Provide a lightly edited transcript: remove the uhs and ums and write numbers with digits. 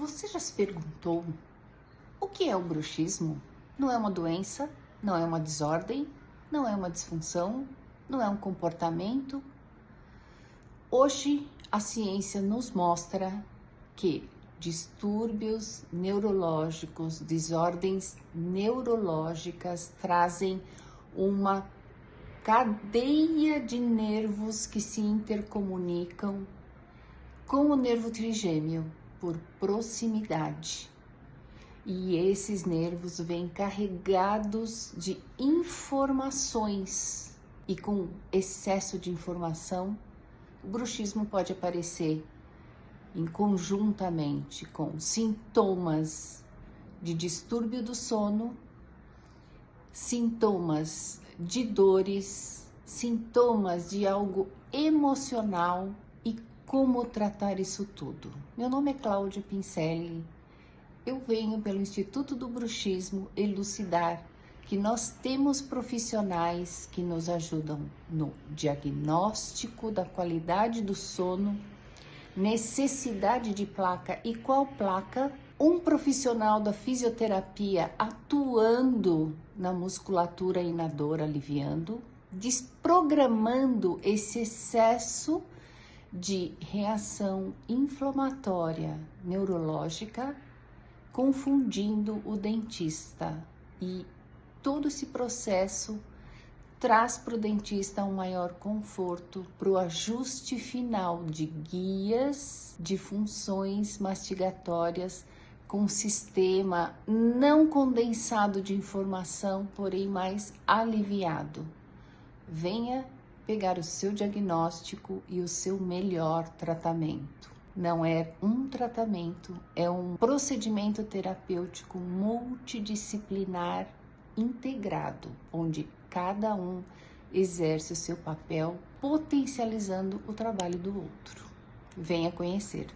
Você já se perguntou o que é o bruxismo? Não é uma doença, não é uma desordem, não é uma disfunção, não é um comportamento. Hoje a ciência nos mostra que distúrbios neurológicos, desordens neurológicas trazem uma cadeia de nervos que se intercomunicam com o nervo trigêmeo por proximidade. E esses nervos vêm carregados de informações. E com excesso de informação, o bruxismo pode aparecer conjuntamente com sintomas de distúrbio do sono, sintomas de dores, sintomas de algo emocional e como tratar isso tudo. Meu nome é Cláudia Pincelli. Eu venho pelo Instituto do Bruxismo elucidar que nós temos profissionais que nos ajudam no diagnóstico da qualidade do sono, necessidade de placa e qual placa, um profissional da fisioterapia atuando na musculatura e na dor, aliviando, desprogramando esse excesso de reação inflamatória neurológica, confundindo o dentista. E todo esse processo traz para o dentista um maior conforto para o ajuste final de guias de funções mastigatórias com um sistema não condensado de informação, porém mais aliviado. Venha pegar o seu diagnóstico e o seu melhor tratamento. Não é um tratamento, é um procedimento terapêutico multidisciplinar integrado, onde cada um exerce o seu papel potencializando o trabalho do outro. Venha conhecer.